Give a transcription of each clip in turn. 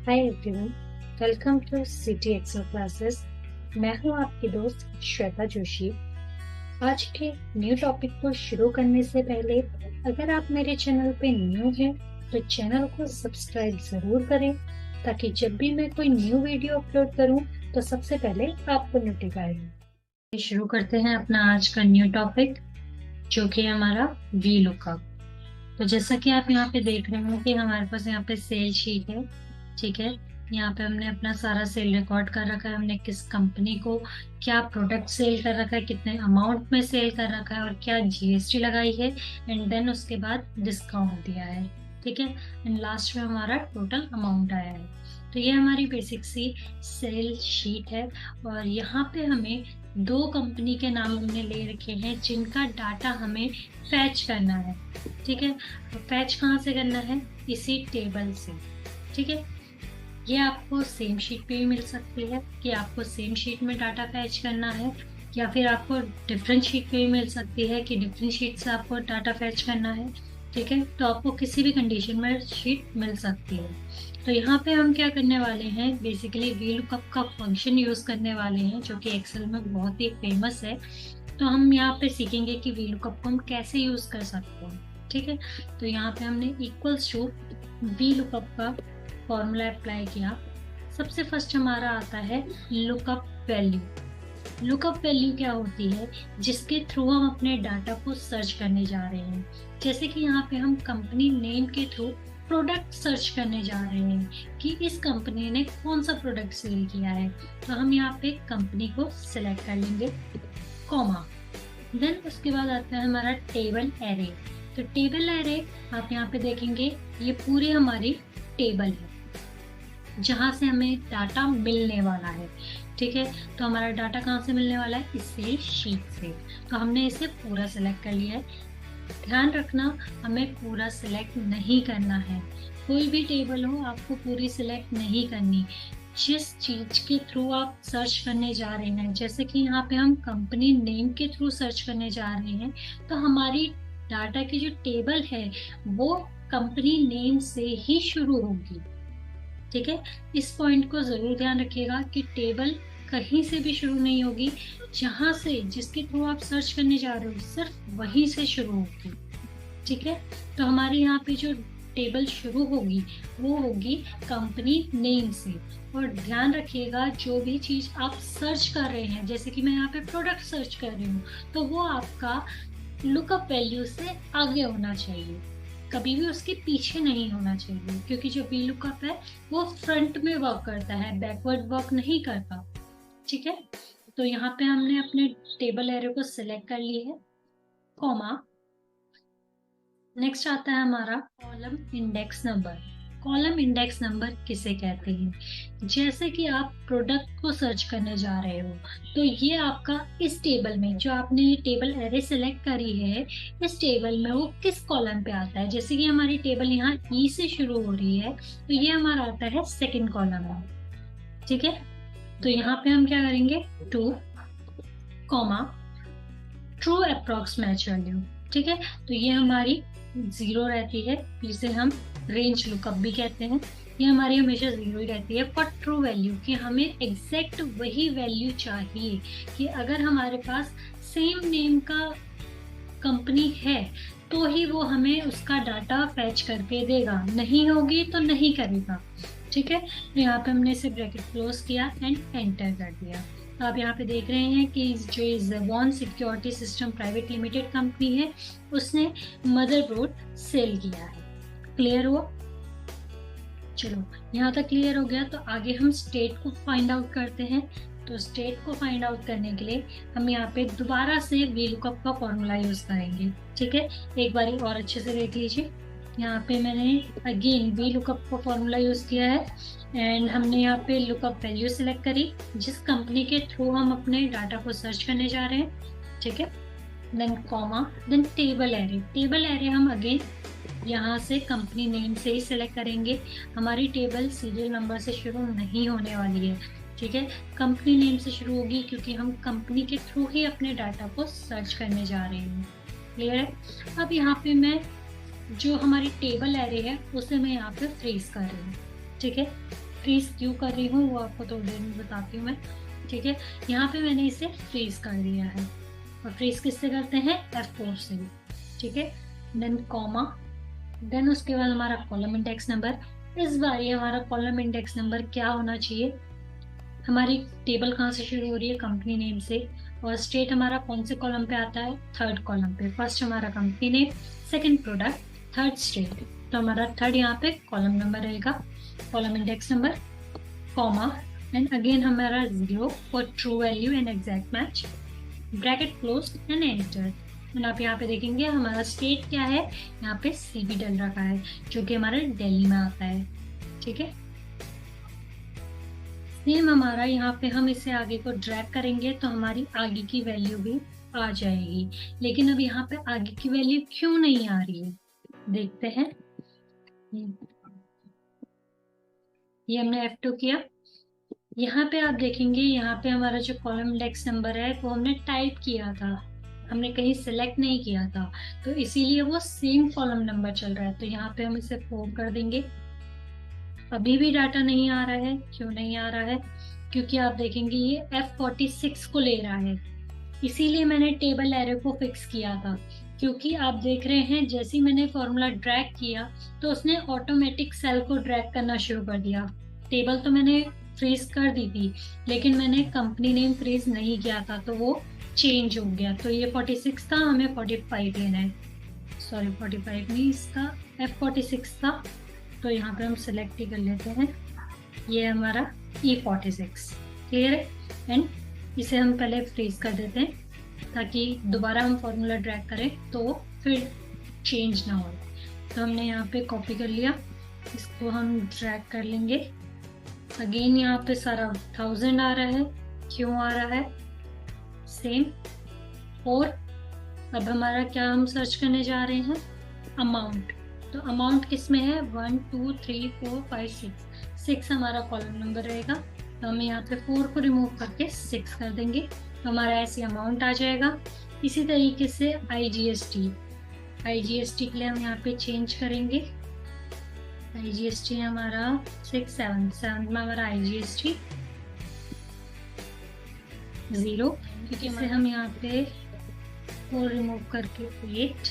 Hi everyone, welcome to City Excel Classes. मैं हूं आपकी दोस्त श्वेता जोशी। आज के न्यू टॉपिक को शुरू करने से पहले अगर आप मेरे चैनल पे न्यू हैं तो चैनल को सब्सक्राइब जरूर करें ताकि जब भी मैं कोई न्यू वीडियो अपलोड करूं तो सबसे पहले आपको नोटिफाई हो। शुरू करते हैं अपना आज का न्यू टॉपिक जो कि हमारा वी लुकअप। तो जैसा कि आप यहाँ पे देख रहे हो कि हमारे पास यहाँ पे सेल शीट है। ठीक है, यहाँ पे हमने अपना सारा सेल रिकॉर्ड कर रखा है, हमने किस कंपनी को क्या प्रोडक्ट सेल कर रखा है, कितने अमाउंट में सेल कर रखा है और क्या जीएसटी लगाई है, एंड देन उसके बाद डिस्काउंट दिया है। ठीक है, एंड लास्ट में हमारा टोटल अमाउंट आया है। तो ये हमारी बेसिक सी सेल शीट है और यहाँ पे हमें दो कंपनी के नाम हमने ले रखे हैं जिनका डाटा हमें फैच करना है। ठीक है, तो फैच कहाँ से करना है? इसी टेबल से। ठीक है, ये आपको सेम शीट पे भी मिल सकती है कि आपको सेम शीट में डाटा फैच करना है, या फिर आपको डिफरेंट शीट पे भी मिल सकती है कि डिफरेंट शीट से आपको डाटा फैच करना है। ठीक है, तो आपको किसी भी कंडीशन में शीट मिल सकती है। तो यहाँ पे हम क्या करने वाले हैं, बेसिकली वीलुकअप का फंक्शन यूज करने वाले हैं जो कि एक्सेल में बहुत ही फेमस है। तो हम यहाँ पे सीखेंगे कि वीलुकअप को हम कैसे यूज कर सकते हैं। ठीक है, तो यहाँ पे हमने इक्वल्स टू वीलुकअप का फॉर्मूला अप्लाई किया। सबसे फर्स्ट हमारा आता है लुकअप वैल्यू। लुकअप वैल्यू क्या होती है? जिसके थ्रू हम अपने डाटा को सर्च करने जा रहे हैं। जैसे कि यहाँ पे हम कंपनी नेम के थ्रू प्रोडक्ट सर्च करने जा रहे हैं कि इस कंपनी ने कौन सा प्रोडक्ट सेल किया है। तो हम यहाँ पे कंपनी को सिलेक्ट कर लेंगे, कॉमा, देन उसके बाद आता है हमारा टेबल एरे। तो टेबल एरे आप यहाँ पे देखेंगे, ये पूरी हमारी टेबल है जहां से हमें डाटा मिलने वाला है। ठीक है, तो हमारा डाटा कहाँ से मिलने वाला है? इस सेल शीट से। तो हमने इसे पूरा सिलेक्ट कर लिया है। ध्यान रखना, हमें पूरा सिलेक्ट नहीं करना है। कोई भी टेबल हो आपको पूरी सिलेक्ट नहीं करनी। जिस चीज के थ्रू आप सर्च करने जा रहे हैं, जैसे कि यहाँ पे हम कंपनी नेम के थ्रू सर्च करने जा रहे हैं, तो हमारी डाटा की जो टेबल है वो कंपनी नेम से ही शुरू होगी। ठीक है, इस पॉइंट को जरूर ध्यान रखिएगा कि टेबल कहीं से भी शुरू नहीं होगी। जहां से जिसके थ्रू आप सर्च करने जा रहे हो सिर्फ वहीं से शुरू होगी। ठीक है, तो हमारे यहाँ पे जो टेबल शुरू होगी वो होगी कंपनी नेम से। और ध्यान रखिएगा, जो भी चीज आप सर्च कर रहे हैं, जैसे कि मैं यहाँ पे प्रोडक्ट सर्च कर रही हूँ, तो वो आपका लुकअप वैल्यू से आगे होना चाहिए, कभी भी उसके पीछे नहीं होना चाहिए, क्योंकि जो वी लुकअप है वो फ्रंट में वर्क करता है, बैकवर्ड वर्क नहीं करता। ठीक है, तो यहाँ पे हमने अपने टेबल एरे को सिलेक्ट कर लिया है, कॉमा। नेक्स्ट आता है हमारा column index number. Column index number किसे कहते हैं? जैसे कि आप प्रोडक्ट को सर्च करने जा रहे हो, तो ये आपका इस टेबल में, जो आपने ये टेबल एरे सिलेक्ट करी है, इस टेबल में वो किस कॉलम पे आता है। जैसे कि हमारी टेबल यहाँ ई से शुरू हो रही है, तो ये हमारा आता है सेकेंड कॉलम में। ठीक है, तो यहाँ पे हम क्या करेंगे, two, comma, true approx match value. ठीक है, तो ये हमारी जीरो रहती है, जिसे हम रेंज लुकअप भी कहते हैं। ये हमारी हमेशा जीरो ही रहती है फॉर ट्रू वैल्यू, कि हमें एग्जैक्ट वही वैल्यू चाहिए कि अगर हमारे पास सेम नेम का कंपनी है तो ही वो हमें उसका डाटा फैच करके देगा, नहीं होगी तो नहीं करेगा। ठीक है, तो यहाँ पे हमने इसे ब्रैकेट क्लोज किया एंड एंटर कर दिया। तो आप यहाँ पे देख रहे हैं कि जो Zebon security system private limited company है उसने मदरबोर्ड सेल किया है। क्लियर हुआ? चलो, यहाँ तक क्लियर हो गया, तो आगे हम स्टेट को फाइंड आउट करते हैं। तो स्टेट को फाइंड आउट करने के लिए हम यहाँ पे दोबारा से वीलुकअप का फॉर्मूला यूज करेंगे। ठीक है, एक बार और अच्छे से देख लीजिए। यहाँ पे मैंने अगेन वीलुकअप का फॉर्मूला यूज किया है एंड हमने यहाँ पे लुकअप वैल्यू सिलेक्ट करी जिस कंपनी के थ्रू हम अपने डाटा को सर्च करने जा रहे हैं। ठीक है, then comma, then table array. Table array हम अगेन यहाँ से कंपनी नेम से ही सिलेक्ट करेंगे। हमारी टेबल सीरियल नंबर से शुरू नहीं होने वाली है। ठीक है, कंपनी नेम से शुरू होगी क्योंकि हम कंपनी के थ्रू ही अपने डाटा को सर्च करने जा रहे हैं। क्लियर है? अब यहाँ पे मैं जो हमारी टेबल एरे है उसे मैं यहाँ पे फ्रीज कर रही हूँ। ठीक है, फ्रीज क्यों कर रही हूँ वो आपको थोड़ी देर में बताती हूँ मैं। ठीक है, यहाँ पे मैंने इसे फ्रीज कर दिया है। और फ्रीज किससे करते हैं? F4 से। ठीक है, देन कॉमा, देन उसके बाद हमारा कॉलम इंडेक्स नंबर। इस बार ये हमारा कॉलम इंडेक्स नंबर क्या होना चाहिए? हमारी टेबल कहाँ से शुरू हो रही है? कंपनी नेम से। और स्टेट हमारा कौन से कॉलम पे आता है? थर्ड कॉलम पे। फर्स्ट हमारा company name, second product, third state. तो हमारा थर्ड यहाँ पे कॉलम नंबर रहेगा, column index number, comma, and again हमारा 0 for true value and exact match, bracket close and enter. And आप यहाँ पे देखेंगे हमारा स्टेट क्या है, यहाँ पे सीबी डल रखा है जो कि हमारे दिल्ली में आता है। ठीक है, सेम हमारा यहाँ पे हम इसे आगे को ड्रैग करेंगे तो हमारी आगे की वैल्यू भी आ जाएगी। लेकिन अब यहाँ पे आगे की वैल्यू क्यों नहीं आ रही है, देखते हैं। ये हमने F2 किया। यहाँ पे आप देखेंगे यहाँ पे हमारा जो कॉलम इंडेक्स नंबर है वो हमने टाइप किया था, हमने कहीं सिलेक्ट नहीं किया था, तो इसीलिए वो सेम कॉलम नंबर चल रहा है। तो यहाँ पे हम इसे 4 कर देंगे। अभी भी डाटा नहीं आ रहा है, क्यों नहीं आ रहा है? क्योंकि आप देखेंगे ये F46 को ले रहा है, इसीलिए मैंने टेबल एरो को फिक्स किया था। क्योंकि आप देख रहे हैं जैसे ही मैंने फॉर्मूला ड्रैग किया तो उसने ऑटोमेटिक सेल को ड्रैग करना शुरू कर दिया। टेबल तो मैंने फ्रीज कर दी थी लेकिन मैंने कंपनी नेम फ्रीज नहीं किया था तो वो चेंज हो गया। तो ये 46 था, हमें 45 लेना है। सॉरी 45 नहीं, इसका F46 था, तो यहाँ पे हम सेलेक्ट ही कर लेते हैं। ये हमारा E46 क्लियर है। एंड इसे हम पहले फ्रीज कर देते हैं ताकि दोबारा हम फॉर्मूला ड्रैग करें तो फिर चेंज ना हो। तो हमने यहाँ पे कॉपी कर लिया, इसको हम ड्रैग कर लेंगे। अगेन यहाँ पे सारा 1000 आ रहा है, क्यों आ रहा है? सेम। और अब हमारा क्या हम सर्च करने जा रहे हैं? अमाउंट। तो अमाउंट किस में है? 1 2 3 4 5 6 हमारा कॉलम नंबर रहेगा। तो हम यहाँ पे 4 को रिमूव करके 6 कर देंगे तो हमारा ऐसे अमाउंट आ जाएगा। इसी तरीके से IGST के लिए हम यहाँ पे चेंज करेंगे। IGST हमारा 6 7 में हमारा IGST 0, क्योंकि इसे हम यहाँ पे 4 रिमूव करके 8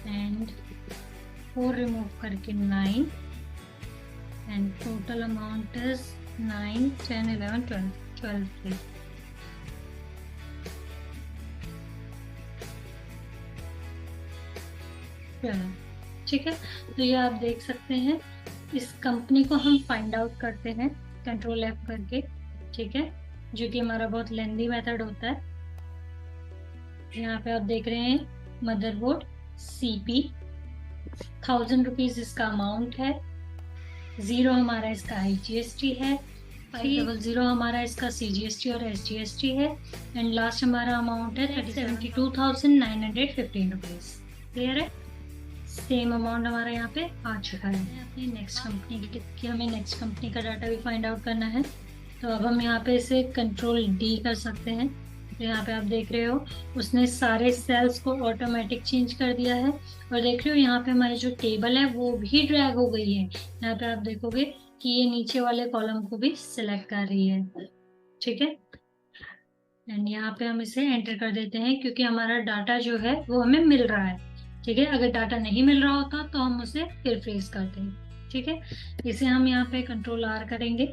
एंड 4 रिमूव करके 9 एंड टोटल अमाउंट इज 9 10 11 12 12। ठीक है, तो ये आप देख सकते हैं। इस कंपनी को हम फाइंड आउट करते हैं कंट्रोल F करके। ठीक है, जो कि हमारा बहुत लेंदी मेथड होता है। यहाँ पे आप देख रहे हैं मदरबोर्ड CP 1000 रुपीज इसका अमाउंट है, 0 हमारा इसका IGST है, 500 हमारा इसका CGST और SGST है एंड लास्ट हमारा अमाउंट है 72,915 रुपीज। क्लियर है? सेम अमाउंट हमारा यहाँ पे आ चुका है। अपनी नेक्स्ट कंपनी की हमें नेक्स्ट कंपनी का डाटा भी फाइंड आउट करना है। तो अब हम यहाँ पे इसे कंट्रोल D कर सकते हैं। तो यहाँ पे आप देख रहे हो उसने सारे सेल्स को ऑटोमेटिक चेंज कर दिया है। और देख रहे हो यहाँ पे हमारी जो टेबल है वो भी ड्रैग हो गई है। यहाँ पे आप देखोगे कि ये नीचे वाले कॉलम को भी सिलेक्ट कर रही है। ठीक है, एंड यहाँ पे हम इसे एंटर कर देते हैं क्योंकि हमारा डाटा जो है वो हमें मिल रहा है। ठीक है, अगर डाटा नहीं मिल रहा होता तो हम उसे फिर फ्रीज करते हैं। ठीक है, इसे हम यहाँ पे कंट्रोल R करेंगे।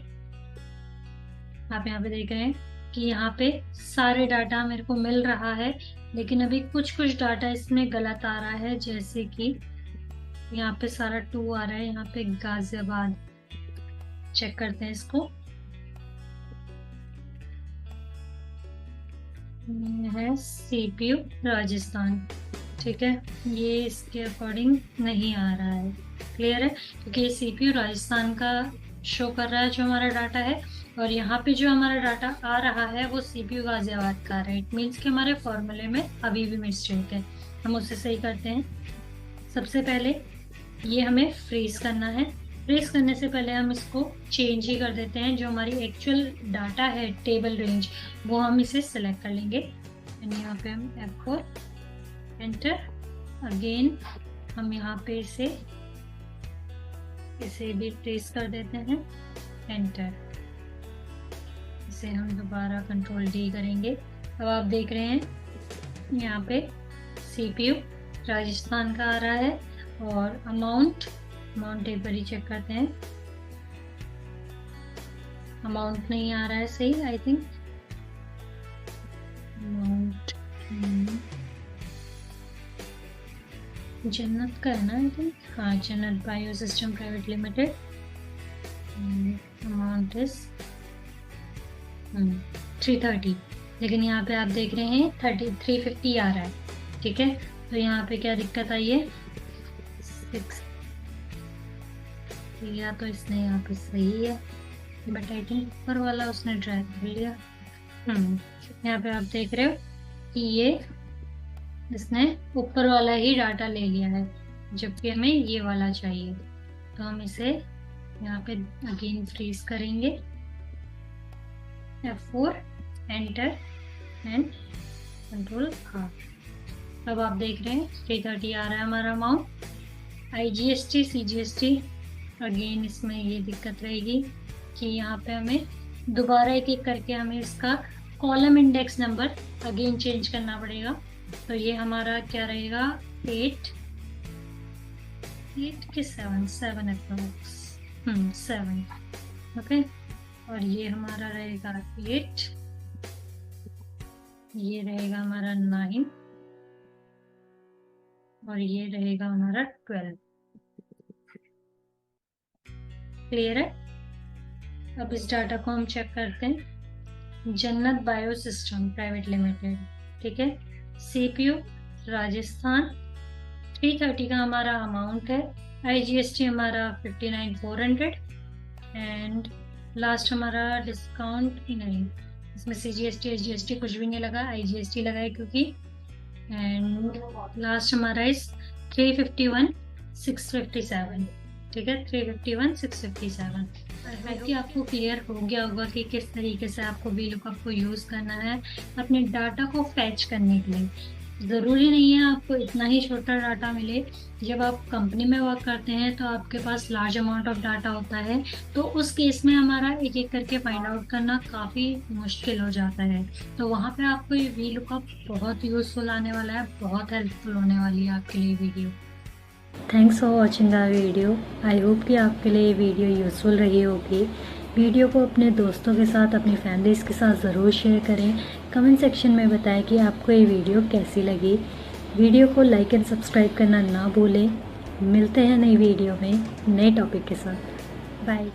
आप यहाँ पे देख रहे हैं कि यहाँ पे सारे डाटा मेरे को मिल रहा है लेकिन अभी कुछ डाटा इसमें गलत आ रहा है, जैसे कि यहाँ पे सारा 2 आ रहा है, यहाँ पे गाजियाबाद। चेक करते हैं इसको, है CPU राजस्थान। ठीक है, ये इसके अकॉर्डिंग नहीं आ रहा है। क्लियर है, क्योंकि ये CPU राजस्थान का शो कर रहा है जो हमारा डाटा है और यहाँ पे जो हमारा डाटा आ रहा है वो CPU गाजियाबाद का है। इट मीन्स कि हमारे फॉर्मूले में अभी भी मिस्टेक है, हम उसे सही करते हैं। सबसे पहले ये हमें फ्रीज करना है। फ्रीज करने से पहले हम इसको चेंज ही कर देते हैं, जो हमारी एक्चुअल डाटा है टेबल रेंज वो हम इसे सेलेक्ट कर लेंगे। एंड यहाँ पे हम F4 एंटर। अगेन हम यहाँ पे इसे इसे भी ट्रेस कर देते हैं, एंटर। इसे हम दोबारा कंट्रोल डी करेंगे। अब आप देख रहे हैं यहाँ पे CPU राजस्थान का आ रहा है, और अमाउंट एक बार ही चेक करते हैं। अमाउंट नहीं आ रहा है सही, आई थिंक अमाउंट जन्नत का है ना, आई थिंक। हाँ, जन्नत bio system private limited. Amount is 330, लेकिन यहाँ पे आप देख रहे हैं 350 आ रहा है। ठीक है, तो यहाँ पे क्या दिक्कत आई है, 6 या तो इसने यहाँ पे सही है, बट आई थिंक ऊपर वाला उसने ड्रैग कर लिया। यहाँ पे आप देख रहे हो कि ये इसने ऊपर वाला ही डाटा ले लिया है, जबकि हमें ये वाला चाहिए। तो हम इसे यहाँ पे अगेन फ्रीज करेंगे, F4, enter and control R। अब आप देख रहे हैं 330 आ रहा है हमारा अमाउंट। IGST CGST अगेन इसमें ये दिक्कत रहेगी कि यहाँ पे हमें दोबारा एक एक करके हमें इसका column index number again change करना पड़ेगा। तो ये हमारा क्या रहेगा, 8 के 7 अप्रॉक्स 7, ओके। और ये हमारा रहेगा 8, ये रहेगा हमारा 9, और ये रहेगा हमारा 12। क्लियर है? अब इस डाटा को हम चेक करते हैं। जन्नत बायो सिस्टम प्राइवेट लिमिटेड, ठीक है, CPU राजस्थान, 330 का हमारा अमाउंट है। IGST हमारा 59,400, एंड लास्ट हमारा डिस्काउंट नहीं, इसमें CGST SGST कुछ भी नहीं लगा, IGST लगा है क्योंकि। एंड लास्ट हमारा इस 351,657, ठीक है, 351,657। आई थिंक आपको क्लियर हो गया होगा कि किस तरीके से आपको VLOOKUP को यूज़ करना है अपने डाटा को फैच करने के लिए। ज़रूरी नहीं है आपको इतना ही छोटा डाटा मिले। जब आप कंपनी में वर्क करते हैं तो आपके पास लार्ज अमाउंट ऑफ डाटा होता है, तो उस केस में हमारा एक एक करके फाइंड आउट करना काफ़ी मुश्किल हो जाता है। तो वहाँ पे आपको ये VLOOKUP बहुत यूज़फुल आने वाला है, बहुत हेल्पफुल होने वाली है आपके लिए video. Thanks for watching our video. I hope कि आपके लिए ये वीडियो यूज़फुल रही होगी। वीडियो को अपने दोस्तों के साथ, अपनी फैमिलीज़ के साथ ज़रूर शेयर करें। कमेंट सेक्शन में बताएं कि आपको ये वीडियो कैसी लगी। वीडियो को लाइक एंड सब्सक्राइब करना ना भूलें। मिलते हैं नई वीडियो में नए टॉपिक के साथ। बाय।